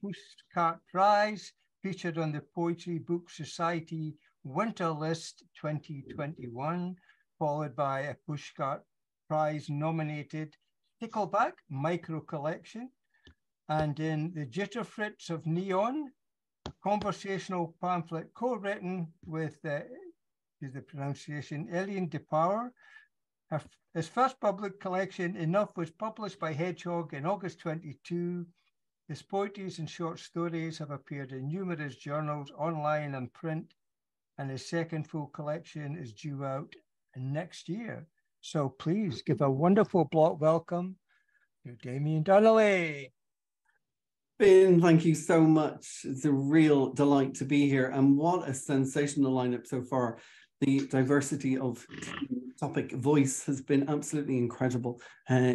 Postcard Prize, featured on the Poetry Book Society Winter List 2021, followed by a Postcard Prize nominated Stickleback Micro Collection. And in the Jitterfritz of Neon, a conversational pamphlet co-written with, is the pronunciation, Elian de Power. His first public collection, Enough, was published by Hedgehog in August 22. His poetries and short stories have appeared in numerous journals, online and print, and his second full collection is due out next year. So please give a wonderful Blot welcome to Damien Donnely. Ben, thank you so much. It's a real delight to be here. And what a sensational lineup so far. The diversity of topic voice has been absolutely incredible.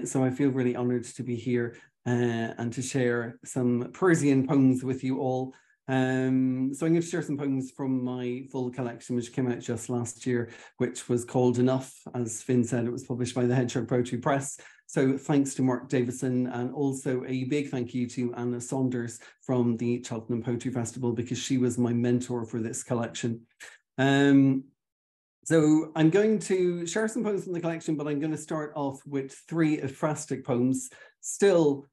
So I feel really honored to be here and to share some Parisian poems with you all. So I'm going to share some poems from my full collection, which came out just last year, which was called Enough. As Finn said, it was published by the Hedgehog Poetry Press. So thanks to Mark Davison, and also a big thank you to Anna Saunders from the Cheltenham Poetry Festival, because she was my mentor for this collection. So I'm going to share some poems from the collection, but I'm going to start off with 3 ekphrastic poems, still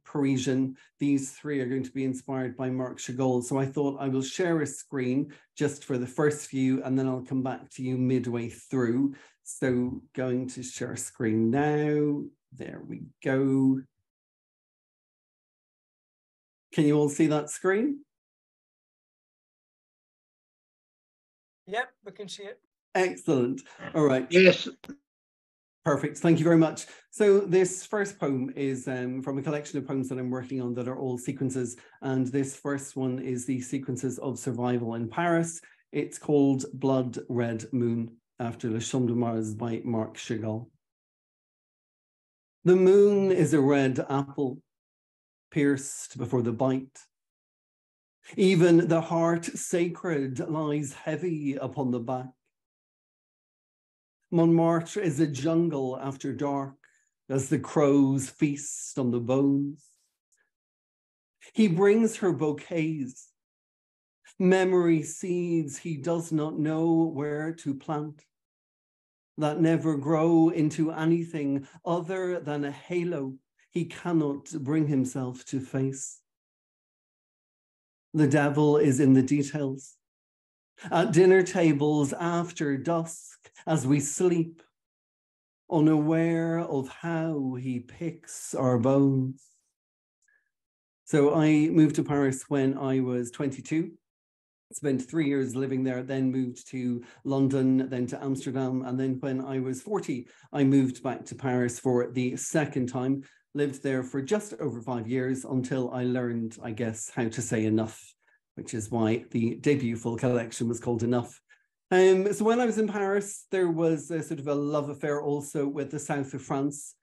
Parisian. These 3 are going to be inspired by Marc Chagall. So I thought I will share a screen just for the first few, and then I'll come back to you midway through. So going to share screen now. There we go. Can you all see that screen? Yep, we can see it. Excellent. All right. Yes. Perfect. Thank you very much. So this first poem is from a collection of poems that I'm working on that are all sequences. And this first one is the Sequences of Survival in Paris. It's called Blood Red Moon, after Le Champ de Mars by Marc Chagall. The moon is a red apple, pierced before the bite. Even the heart sacred lies heavy upon the back. Montmartre is a jungle after dark, as the crows feast on the bones. He brings her bouquets, memory seeds he does not know where to plant, that never grow into anything other than a halo he cannot bring himself to face. The devil is in the details. At dinner tables after dusk, as we sleep, unaware of how he picks our bones. So I moved to Paris when I was 22, spent 3 years living there, then moved to London, then to Amsterdam. And then when I was 40, I moved back to Paris for the second time, lived there for just over 5 years until I learned, I guess, how to say enough, which is why the debut full collection was called Enough. So when I was in Paris, there was a sort of a love affair also with the south of France,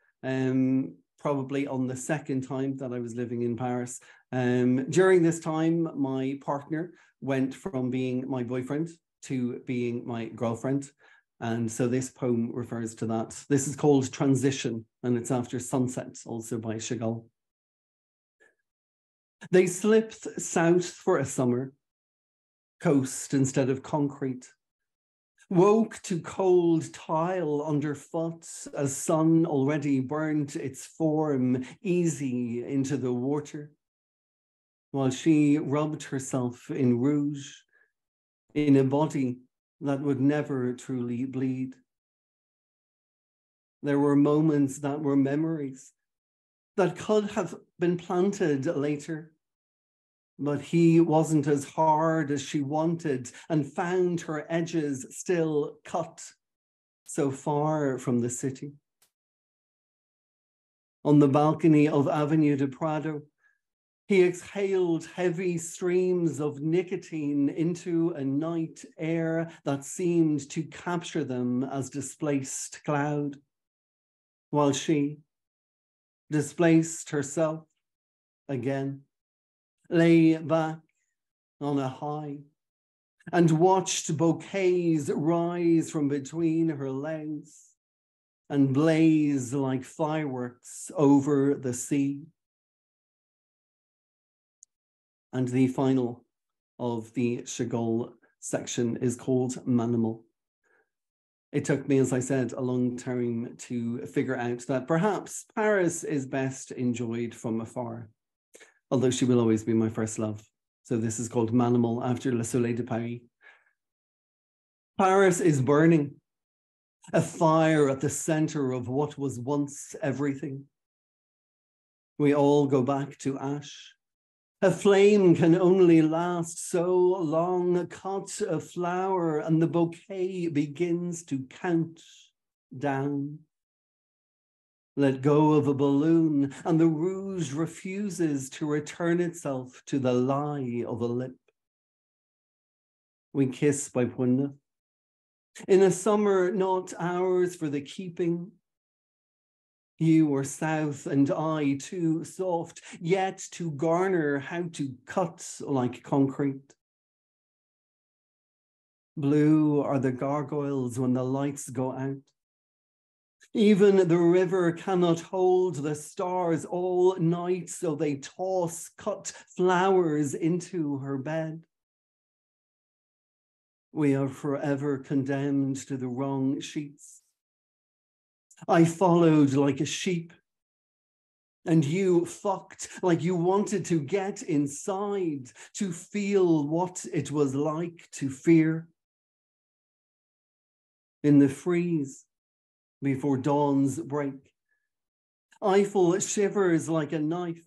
probably on the second time that I was living in Paris. During this time, my partner went from being my boyfriend to being my girlfriend. And so this poem refers to that. This is called Transition, and it's after Sunset, also by Chagall. They slipped south for a summer, coast instead of concrete, woke to cold tile underfoot as sun already burnt its form easy into the water, while she rubbed herself in rouge, in a body that would never truly bleed. There were moments that were memories that could have been planted later, but he wasn't as hard as she wanted and found her edges still cut so far from the city. On the balcony of Avenue de Prado, he exhaled heavy streams of nicotine into a night air that seemed to capture them as displaced cloud, while she displaced herself again, lay back on a high and watched bouquets rise from between her legs and blaze like fireworks over the sea. And the final of the Chagall section is called Manimal. It took me, as I said, a long time to figure out that perhaps Paris is best enjoyed from afar, although she will always be my first love. So this is called Manimal after Le Soleil de Paris. Paris is burning, a fire at the center of what was once everything. We all go back to ash. A flame can only last so long. Cut a flower and the bouquet begins to count down. Let go of a balloon and the rouge refuses to return itself to the lie of a lip. We kiss by Point Neuf. In a summer not ours for the keeping. You were south and I too soft, yet to garner how to cut like concrete. Blue are the gargoyles when the lights go out. Even the river cannot hold the stars all night, so they toss cut flowers into her bed. We are forever condemned to the wrong sheets. I followed like a sheep, and you fucked like you wanted to get inside, to feel what it was like to fear. In the freeze, before dawn's break, Eiffel shivers like a knife,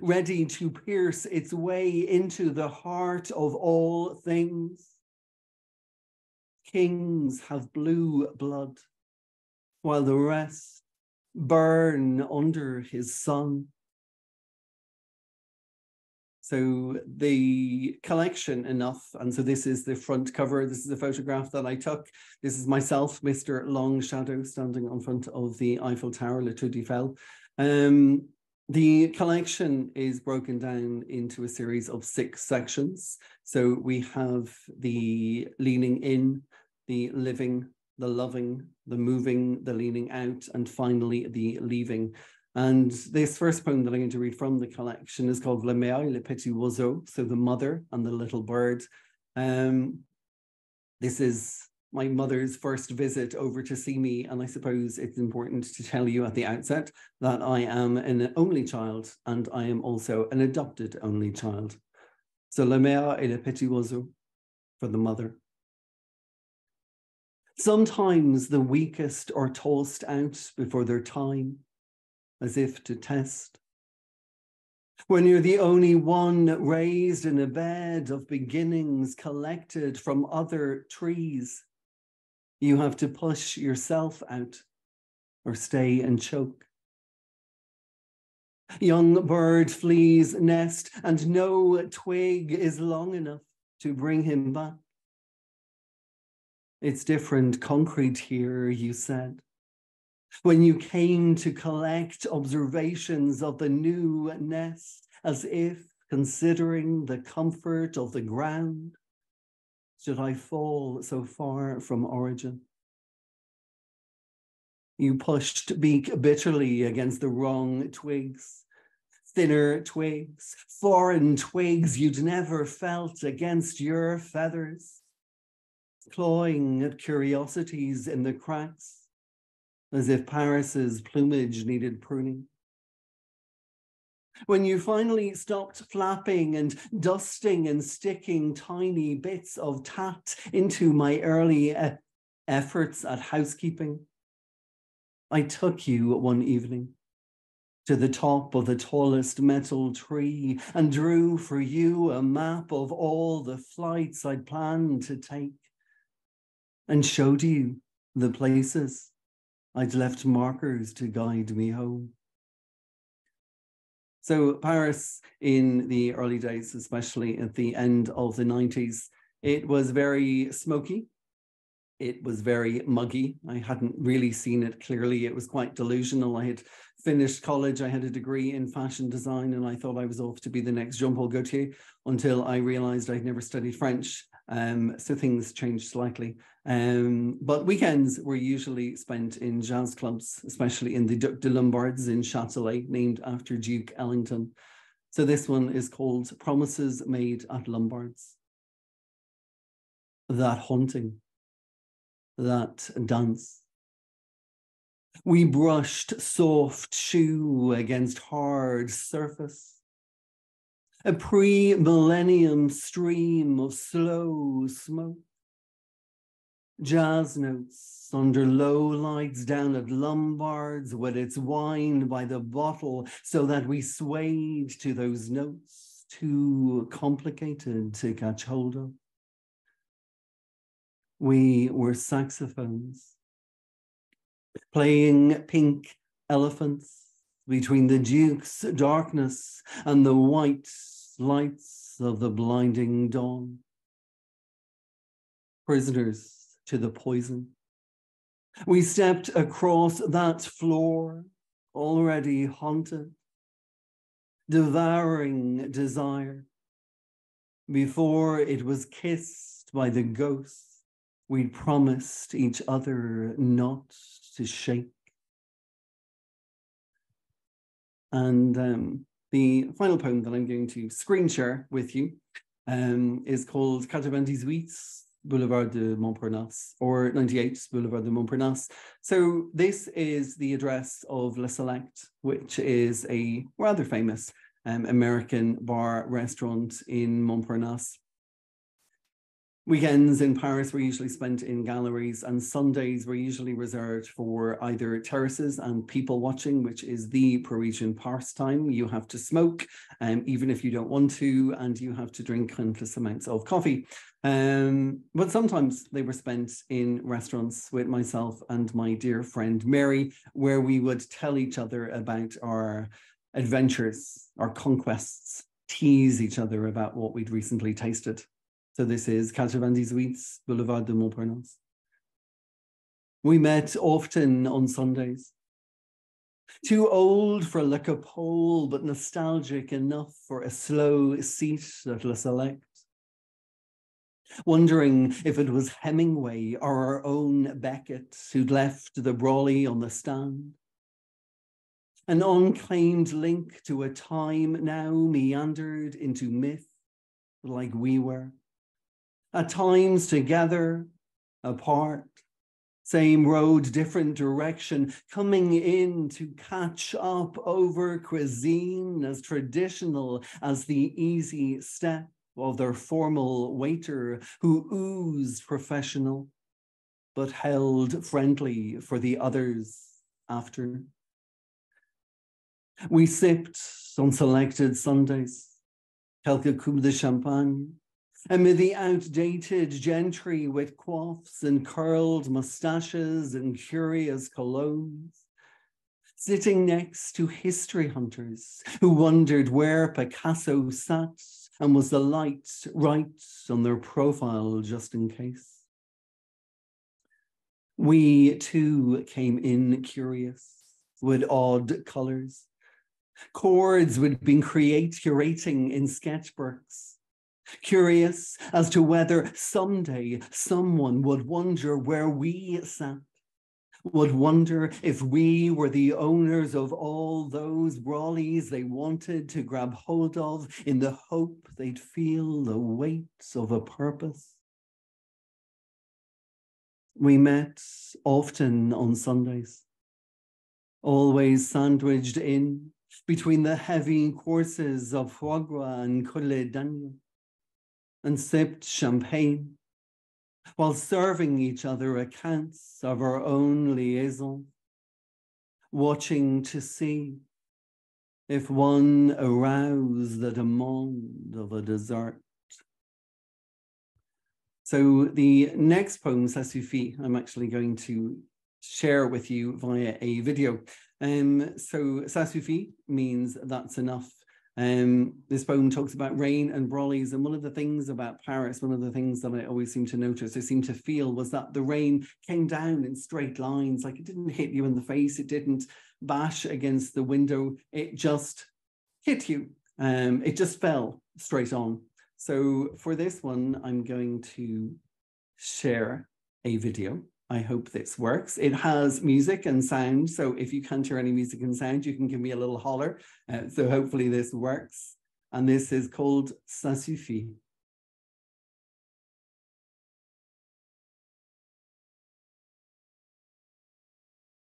ready to pierce its way into the heart of all things. Kings have blue blood, while the rest burn under his sun. So the collection enough, and so this is the front cover. This is a photograph that I took. This is myself, Mr. Long Shadow, standing on front of the Eiffel Tower, Le Tour d'Eiffel. The collection is broken down into a series of 6 sections. So we have the leaning in, the living, the loving, the moving, the leaning out, and finally the leaving. And this first poem that I'm going to read from the collection is called La Mère et le Petit Oiseau, so the mother and the little bird. This is my mother's first visit over to see me, and I suppose it's important to tell you at the outset that I am an only child, and I am also an adopted only child. So La Mère et le Petit Oiseau, for the mother. Sometimes the weakest are tossed out before their time, as if to test. When you're the only one raised in a bed of beginnings collected from other trees, you have to push yourself out or stay and choke. Young bird flees nest and no twig is long enough to bring him back. It's different concrete here, you said. When you came to collect observations of the new nest, as if considering the comfort of the ground, should I fall so far from origin? You pushed beak bitterly against the wrong twigs, thinner twigs, foreign twigs you'd never felt against your feathers, clawing at curiosities in the cracks, as if Paris's plumage needed pruning. When you finally stopped flapping and dusting and sticking tiny bits of tat into my early efforts at housekeeping, I took you one evening to the top of the tallest metal tree and drew for you a map of all the flights I'd planned to take, and showed you the places I'd left markers to guide me home. So Paris in the early days, especially at the end of the 90s, it was very smoky. It was very muggy. I hadn't really seen it clearly. It was quite delusional. I had finished college. I had a degree in fashion design, and I thought I was off to be the next Jean-Paul Gaultier until I realized I'd never studied French. So things changed slightly. But weekends were usually spent in jazz clubs, especially in the Duc de Lombards in Châtelet, named after Duke Ellington. So this one is called Promises Made at Lombard's. That haunting, that dance. We brushed soft shoe against hard surface. A pre-millennium stream of slow smoke. Jazz notes under low lights down at Lombard's with its wine by the bottle so that we swayed to those notes too complicated to catch hold of. We were saxophones playing pink elephants between the Duke's darkness and the white lights of the blinding dawn. Prisoners to the poison. We stepped across that floor, already haunted, devouring desire. Before it was kissed by the ghosts we'd promised each other not to shake. And the final poem that I'm going to screen share with you is called 98 Boulevard de Montparnasse, or 98 Boulevard de Montparnasse. So this is the address of Le Select, which is a rather famous American bar restaurant in Montparnasse. Weekends in Paris were usually spent in galleries, and Sundays were usually reserved for either terraces and people watching, which is the Parisian pastime. You have to smoke, even if you don't want to, and you have to drink countless amounts of coffee. But sometimes they were spent in restaurants with myself and my dear friend Mary, where we would tell each other about our adventures, our conquests, tease each other about what we'd recently tasted. So this is 98 Boulevard de Montparnasse. We met often on Sundays. Too old for Le Capole, but nostalgic enough for a slow seat at Le Select. Wondering if it was Hemingway or our own Beckett who'd left the brolly on the stand. An unclaimed link to a time now meandered into myth, like we were. At times together, apart, same road, different direction, coming in to catch up over cuisine as traditional as the easy step of their formal waiter who oozed professional, but held friendly for the others after. We sipped on selected Sundays, quelques coupes de champagne, amid the outdated gentry with coifs and curled mustaches and curious colognes, sitting next to history hunters who wondered where Picasso sat and was the light right on their profile just in case. We too came in curious with odd colors, chords we'd been curating in sketchbooks, curious as to whether someday someone would wonder where we sat, would wonder if we were the owners of all those brollies they wanted to grab hold of in the hope they'd feel the weight of a purpose. We met often on Sundays, always sandwiched in between the heavy courses of foie gras and collet d'agneau, and sipped champagne while serving each other accounts of our own liaison, watching to see if one aroused the demand of a dessert. So the next poem, Ça suffit, I'm actually going to share with you via a video. So Ça suffit means that's enough. This poem talks about rain and brollies, and one of the things about Paris, one of the things that I always seem to notice, I seem to feel, was that the rain came down in straight lines, like it didn't hit you in the face, it didn't bash against the window, it just hit you. It just fell straight on. So for this one, I'm going to share a video. I hope this works. It has music and sound, so if you can't hear any music and sound, you can give me a little holler. So hopefully this works. and this is called Ça suffit.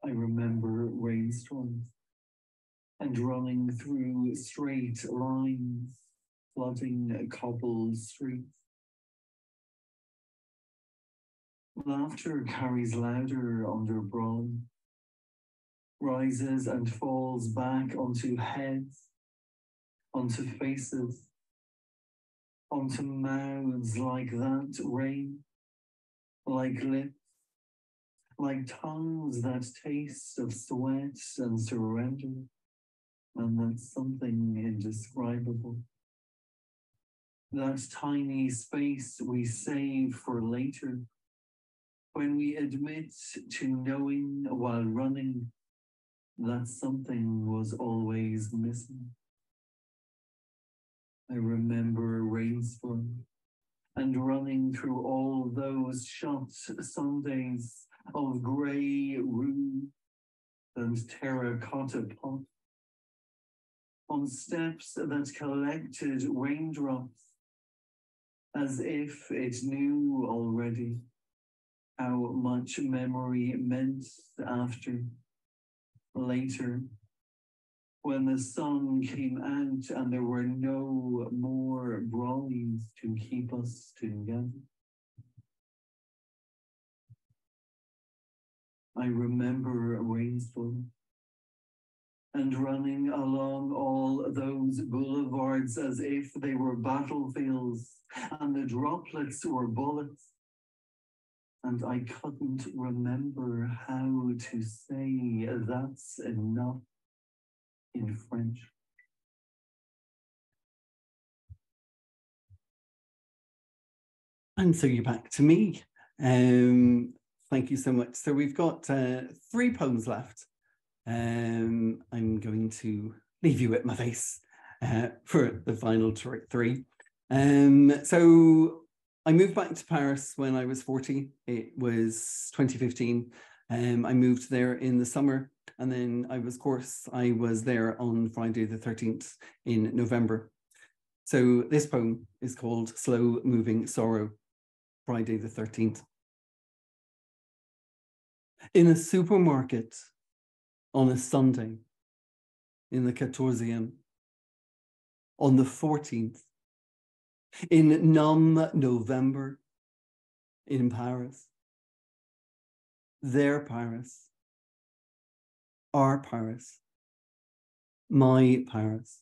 I remember rainstorms and running through straight lines, flooding cobbled streets. Laughter carries louder under brawn, rises and falls back onto heads, onto faces, onto mouths like that rain, like lips, like tongues that taste of sweat and surrender, and that's something indescribable. That tiny space we save for later, when we admit to knowing while running that something was always missing. I remember rainstorm and running through all those shot Sundays of grey roux and terracotta pot, on steps that collected raindrops, as if it knew already how much memory meant after, later, when the sun came out and there were no more brollies to keep us together. I remember a rainstorm and running along all those boulevards as if they were battlefields and the droplets were bullets. And I couldn't remember how to say that's enough in French. And so you're back to me. Thank you so much. So we've got 3 poems left. I'm going to leave you at my face for the final 3. So I moved back to Paris when I was 40. It was 2015. I moved there in the summer, and then I was there on Friday the 13th in November. So this poem is called Slow Moving Sorrow, Friday the 13th. In a supermarket on a Sunday in the 14e, on the 14th, in numb November in Paris, their Paris, our Paris, my Paris.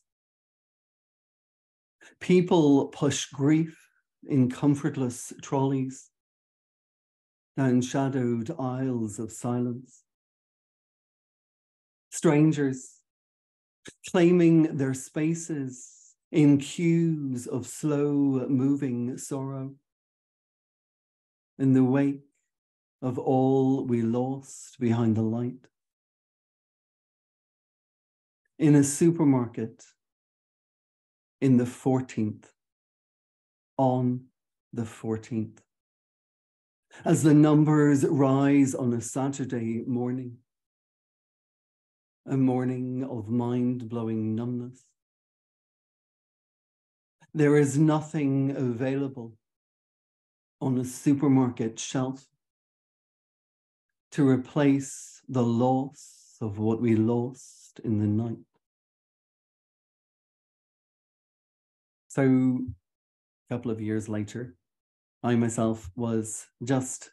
People push grief in comfortless trolleys down shadowed aisles of silence. Strangers claiming their spaces in queues of slow-moving sorrow, in the wake of all we lost behind the light. In a supermarket, in the 14th, on the 14th, as the numbers rise on a Saturday morning, a morning of mind-blowing numbness. There is nothing available on a supermarket shelf to replace the loss of what we lost in the night. So a couple of years later, I myself was just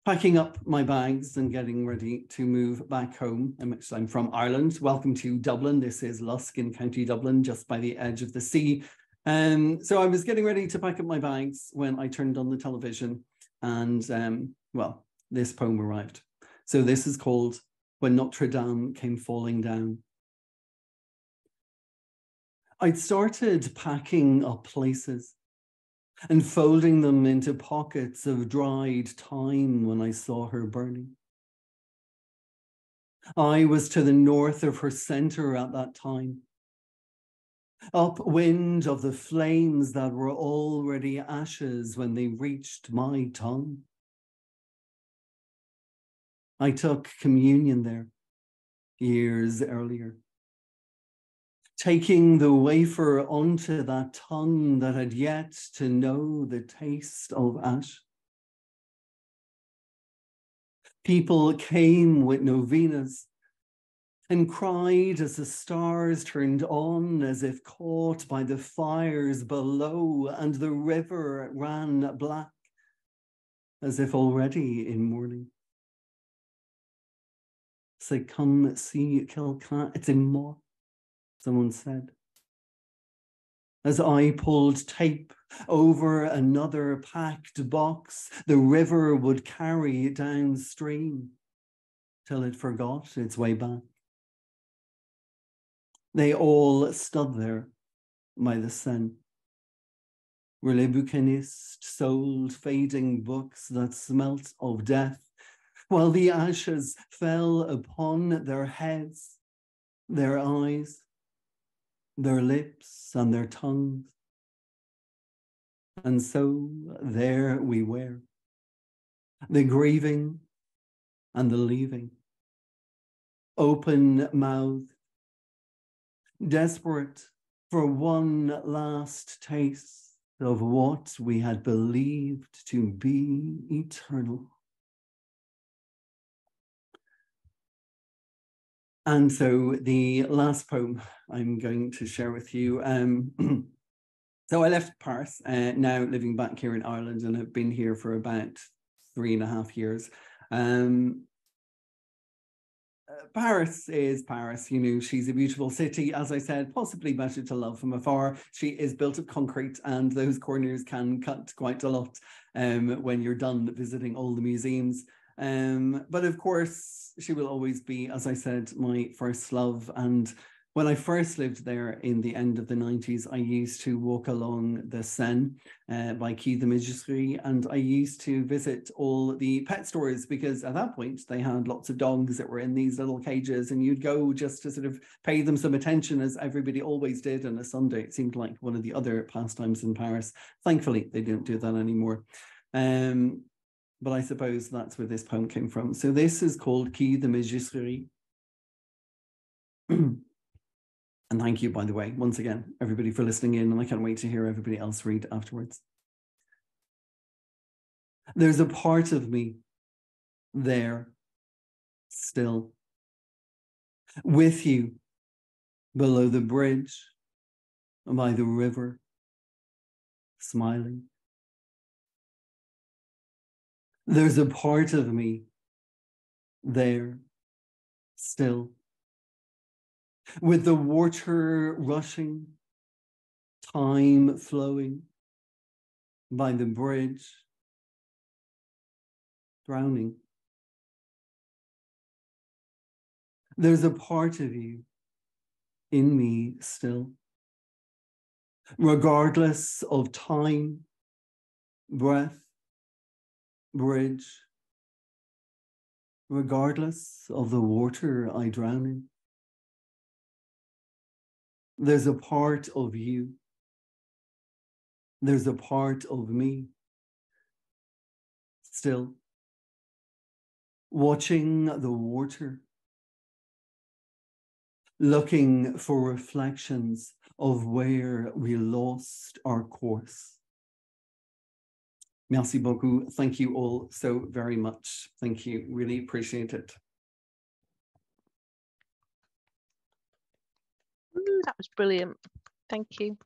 packing up my bags and getting ready to move back home. I'm from Ireland. Welcome to Dublin. This is Lusk in County Dublin, just by the edge of the sea. So I was getting ready to pack up my bags when I turned on the television and, well, this poem arrived. So this is called When Notre Dame Came Falling Down. I'd started packing up places and folding them into pockets of dried time when I saw her burning. I was to the north of her center at that time, upwind of the flames that were already ashes when they reached my tongue. I took communion there years earlier, taking the wafer onto that tongue that had yet to know the taste of ash. People came with novenas and cried as the stars turned on, as if caught by the fires below, and the river ran black, as if already in mourning. Say, come see Kilclan, it's in more, someone said. As I pulled tape over another packed box, the river would carry downstream till it forgot its way back. They all stood there by the Seine, where les bouquinistes sold fading books that smelt of death, while the ashes fell upon their heads, their eyes, their lips, and their tongues. And so there we were, the grieving and the leaving, open-mouthed, desperate for one last taste of what we had believed to be eternal. And so the last poem I'm going to share with you. So I left Paris, now living back here in Ireland, and have been here for about 3.5 years. Paris is Paris, you know, she's a beautiful city, as I said, possibly better to love from afar. She is built of concrete, and those corners can cut quite a lot when you're done visiting all the museums. But of course, she will always be, as I said, my first love. And when I first lived there in the end of the 90s, I used to walk along the Seine by Quai de Mégisserie, and I used to visit all the pet stores, because at that point they had lots of dogs that were in these little cages, and you'd go just to sort of pay them some attention, as everybody always did on a Sunday. It seemed like one of the other pastimes in Paris. Thankfully, they don't do that anymore. But I suppose that's where this poem came from. So this is called Quai de Mégisserie. And thank you, by the way, once again, everybody, for listening in, and I can't wait to hear everybody else read afterwards. There's a part of me there still, with you below the bridge, by the river, smiling. There's a part of me there still, with the water rushing, time flowing, by the bridge, drowning. There's a part of you in me still, regardless of time, breath, bridge, regardless of the water I drown in. There's a part of you. There's a part of me still, watching the water, looking for reflections of where we lost our course. Merci beaucoup. Thank you all so very much. Thank you. Really appreciate it. Ooh, that was brilliant. Thank you.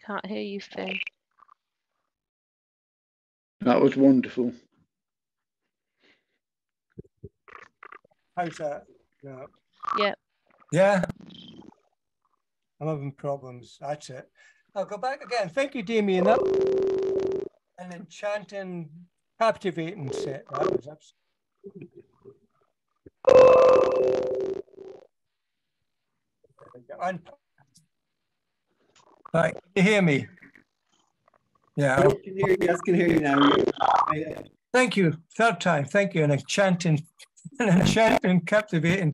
Can't hear you, Finn. That was wonderful. How's that? Yeah. Yeah. Yeah. I'm having problems. That's it. I'll go back again. Thank you, Damien. That was an enchanting, captivating set. That was absolutely. Right, can you hear me? Yeah. I can hear you. Yes, can hear you now. Thank you. Third time. Thank you. An enchanting, captivating